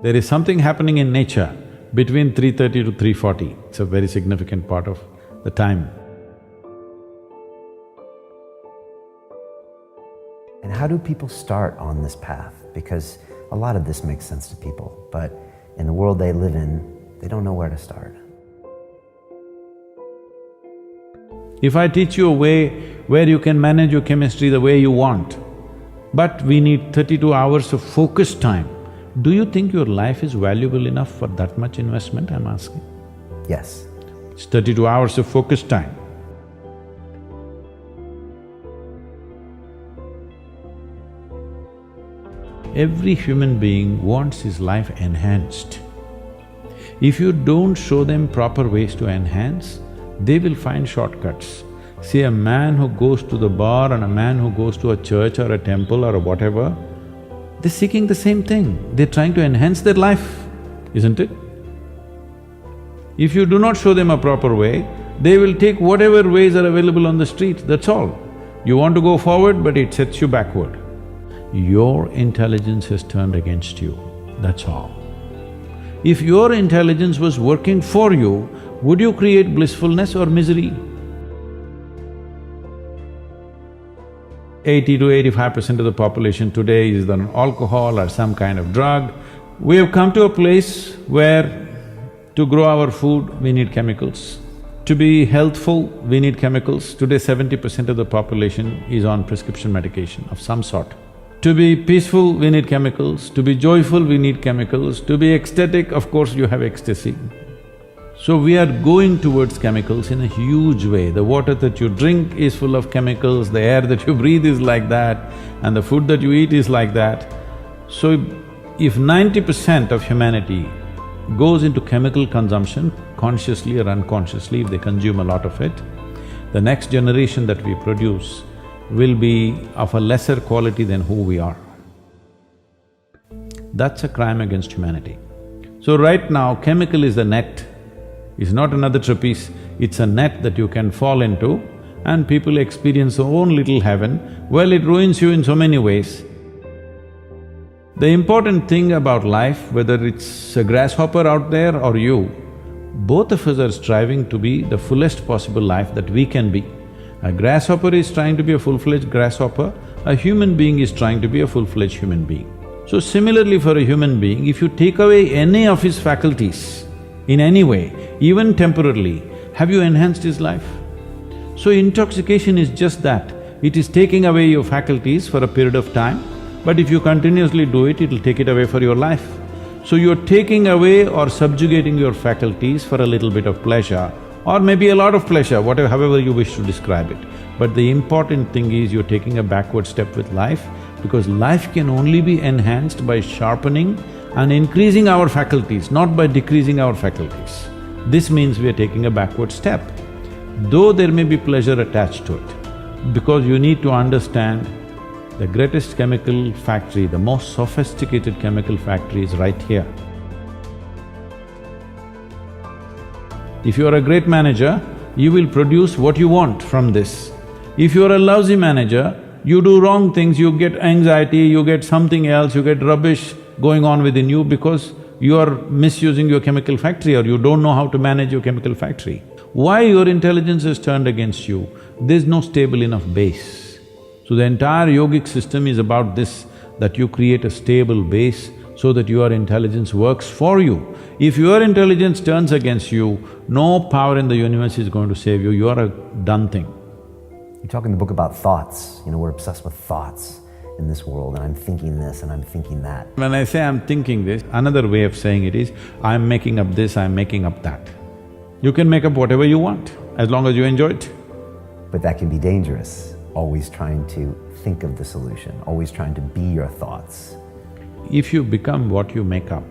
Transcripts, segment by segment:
There is something happening in nature between 3:30 to 3:40. It's a very significant part of the time. And how do people start on this path? Because a lot of this makes sense to people, but in the world they live in, they don't know where to start. If I teach you a way where you can manage your chemistry the way you want, but we need 32 hours of focused time, do you think your life is valuable enough for that much investment, I'm asking? Yes. It's 32 hours of focused time. Every human being wants his life enhanced. If you don't show them proper ways to enhance, they will find shortcuts. See, a man who goes to the bar and a man who goes to a church or a temple or a whatever, they're seeking the same thing. They're trying to enhance their life, isn't it? If you do not show them a proper way, they will take whatever ways are available on the street, that's all. You want to go forward, but it sets you backward. Your intelligence has turned against you, that's all. If your intelligence was working for you, would you create blissfulness or misery? 80 to 85% of the population today is on alcohol or some kind of drug. We have come to a place where to grow our food, we need chemicals. To be healthful, we need chemicals. Today 70% of the population is on prescription medication of some sort. To be peaceful, we need chemicals. To be joyful, we need chemicals. To be ecstatic, of course you have ecstasy. So we are going towards chemicals in a huge way. The water that you drink is full of chemicals, the air that you breathe is like that, and the food that you eat is like that. So if 90% of humanity goes into chemical consumption, consciously or unconsciously, if they consume a lot of it, the next generation that we produce will be of a lesser quality than who we are. That's a crime against humanity. So right now, chemical is the net. It's not another trapeze, it's a net that you can fall into and people experience their own little heaven. Well, it ruins you in so many ways. The important thing about life, whether it's a grasshopper out there or you, both of us are striving to be the fullest possible life that we can be. A grasshopper is trying to be a full-fledged grasshopper, a human being is trying to be a full-fledged human being. So similarly for a human being, if you take away any of his faculties in any way, even temporarily, have you enhanced his life? So intoxication is just that, it is taking away your faculties for a period of time, but if you continuously do it, it'll take it away for your life. So you're taking away or subjugating your faculties for a little bit of pleasure, or maybe a lot of pleasure, whatever… however you wish to describe it. But the important thing is you're taking a backward step with life, because life can only be enhanced by sharpening and increasing our faculties, not by decreasing our faculties. This means we are taking a backward step, though there may be pleasure attached to it, because you need to understand the greatest chemical factory, the most sophisticated chemical factory is right here. If you are a great manager, you will produce what you want from this. If you are a lousy manager, you do wrong things, you get anxiety, you get something else, you get rubbish going on within you because you are misusing your chemical factory or you don't know how to manage your chemical factory. Why your intelligence is turned against you? There's no stable enough base. So the entire yogic system is about this, that you create a stable base so that your intelligence works for you. If your intelligence turns against you, no power in the universe is going to save you, you are a done thing. You talk in the book about thoughts, we're obsessed with thoughts in this world, and I'm thinking this and I'm thinking that. When I say I'm thinking this, another way of saying it is, I'm making up this, I'm making up that. You can make up whatever you want, as long as you enjoy it. But that can be dangerous, always trying to think of the solution, always trying to be your thoughts. If you become what you make up,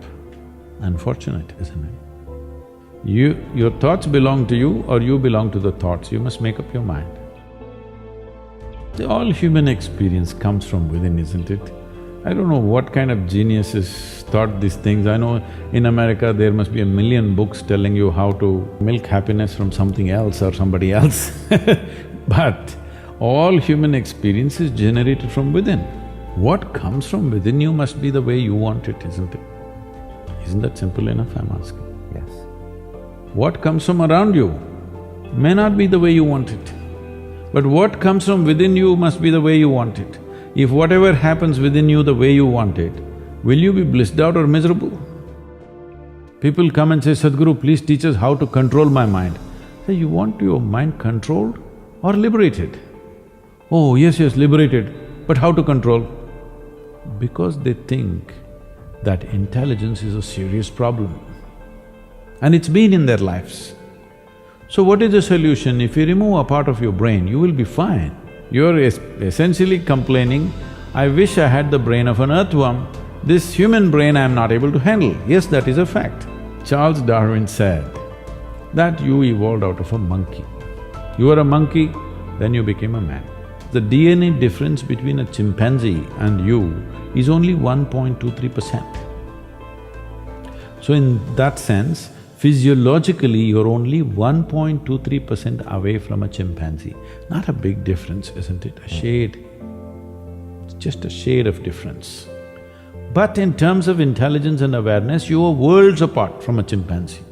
unfortunate, isn't it? Your thoughts belong to you or you belong to the thoughts, you must make up your mind. All human experience comes from within, isn't it? I don't know what kind of geniuses thought these things. I know in America there must be 1,000,000 books telling you how to milk happiness from something else or somebody else but all human experience is generated from within. What comes from within you must be the way you want it, isn't it? Isn't that simple enough, I'm asking? Yes. What comes from around you may not be the way you want it, but what comes from within you must be the way you want it. If whatever happens within you the way you want it, will you be blissed out or miserable? People come and say, Sadhguru, please teach us how to control my mind. Say, you want your mind controlled or liberated? Oh, yes, liberated, but how to control? Because they think that intelligence is a serious problem. And it's been in their lives. So what is the solution? If you remove a part of your brain, you will be fine. You're essentially complaining, I wish I had the brain of an earthworm, this human brain I'm not able to handle. Yes, that is a fact. Charles Darwin said that you evolved out of a monkey. You were a monkey, then you became a man. The DNA difference between a chimpanzee and you is only 1.23%. So in that sense, physiologically you're only 1.23% away from a chimpanzee. Not a big difference, isn't it? A shade. It's just a shade of difference. But in terms of intelligence and awareness, you are worlds apart from a chimpanzee.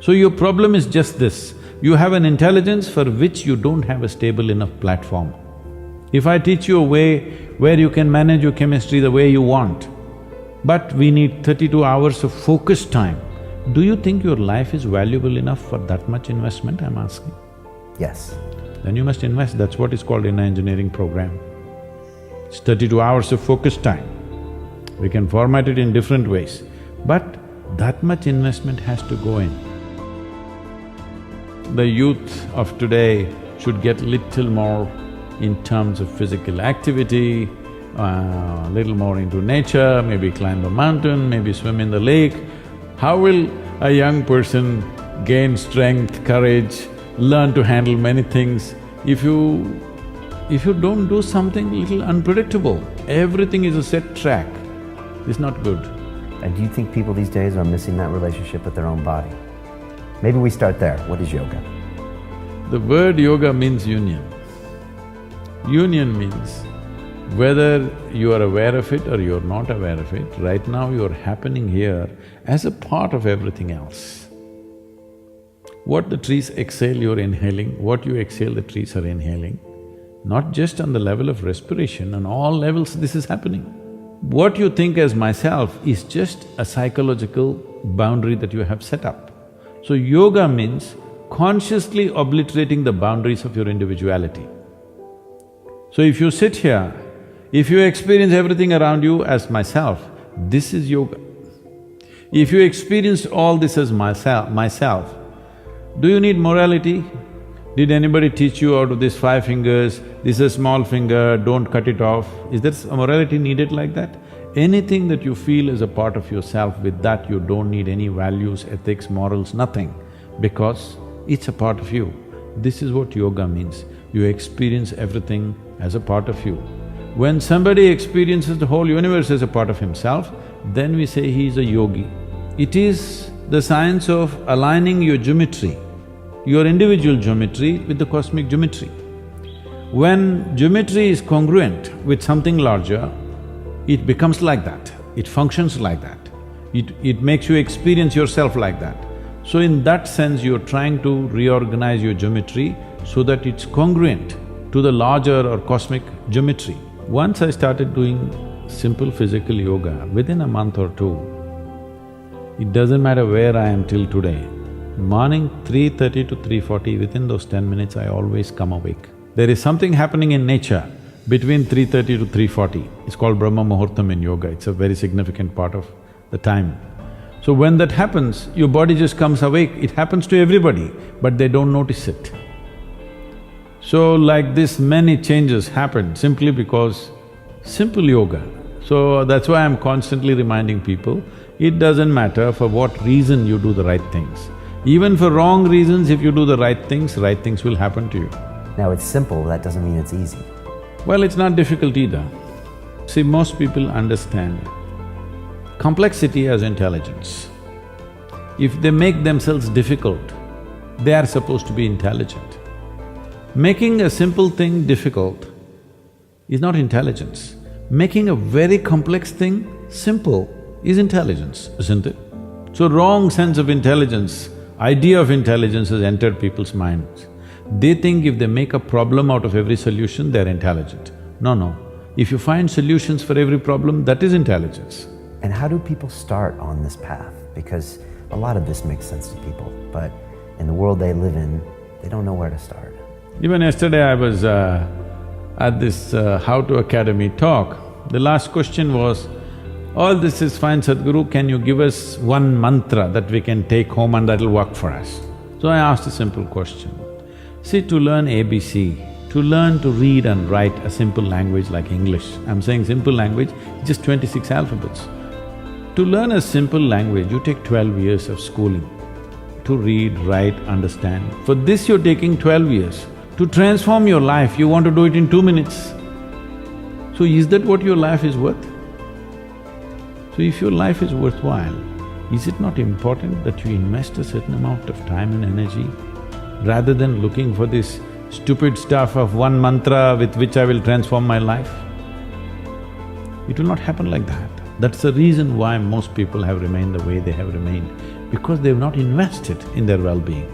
So your problem is just this, you have an intelligence for which you don't have a stable enough platform. If I teach you a way where you can manage your chemistry the way you want, but we need 32 hours of focused time, do you think your life is valuable enough for that much investment, I'm asking? Yes. Then you must invest, that's what is called inner engineering program. It's 32 hours of focused time. We can format it in different ways, but that much investment has to go in. The youth of today should get little more in terms of physical activity, little more into nature, maybe climb a mountain, maybe swim in the lake. How will a young person gain strength, courage, learn to handle many things if you don't do something little unpredictable? Everything is a set track. It's not good. And do you think people these days are missing that relationship with their own body? Maybe we start there. What is yoga? The word yoga means union. Union means whether you are aware of it or you're not aware of it, right now you're happening here as a part of everything else. What the trees exhale, you're inhaling, what you exhale, the trees are inhaling. Not just on the level of respiration, on all levels this is happening. What you think as myself is just a psychological boundary that you have set up. So yoga means consciously obliterating the boundaries of your individuality. So if you sit here, if you experience everything around you as myself, this is yoga. If you experienced all this as myself, do you need morality? Did anybody teach you out of these 5 fingers, this is a small finger, don't cut it off? Is there a morality needed like that? Anything that you feel is a part of yourself, with that you don't need any values, ethics, morals, nothing, because it's a part of you. This is what yoga means. You experience everything as a part of you. When somebody experiences the whole universe as a part of himself, then we say he is a yogi. It is the science of aligning your geometry, your individual geometry with the cosmic geometry. When geometry is congruent with something larger, it becomes like that, it functions like that, it makes you experience yourself like that. So in that sense, you're trying to reorganize your geometry so that it's congruent to the larger or cosmic geometry. Once I started doing simple physical yoga, within a month or two, it doesn't matter where I am till today, morning 3:30 to 3:40, within those 10 minutes I always come awake. There is something happening in nature between 3:30 to 3:40. It's called Brahma Muhurtam in yoga, it's a very significant part of the time. So when that happens, your body just comes awake. It happens to everybody, but they don't notice it. So like this, many changes happen simply because simple yoga. So that's why I'm constantly reminding people, it doesn't matter for what reason you do the right things. Even for wrong reasons, if you do the right things will happen to you. Now it's simple, that doesn't mean it's easy. Well, it's not difficult either. See, most people understand complexity as intelligence. If they make themselves difficult, they are supposed to be intelligent. Making a simple thing difficult is not intelligence. Making a very complex thing simple is intelligence, isn't it? So wrong sense of intelligence, idea of intelligence has entered people's minds. They think if they make a problem out of every solution, they're intelligent. No, no. If you find solutions for every problem, that is intelligence. And how do people start on this path? Because a lot of this makes sense to people, but in the world they live in, they don't know where to start. Even yesterday I was at this How to Academy talk. The last question was, all this is fine, Sadhguru, can you give us one mantra that we can take home and that'll work for us? So I asked a simple question. See, to learn ABC, to learn to read and write a simple language like English, I'm saying simple language, just 26 alphabets. To learn a simple language, you take 12 years of schooling. To read, write, understand. For this you're taking 12 years. To transform your life, you want to do it in 2 minutes. So is that what your life is worth? So if your life is worthwhile, is it not important that you invest a certain amount of time and energy rather than looking for this stupid stuff of one mantra with which I will transform my life? It will not happen like that. That's the reason why most people have remained the way they have remained, because they've not invested in their well-being.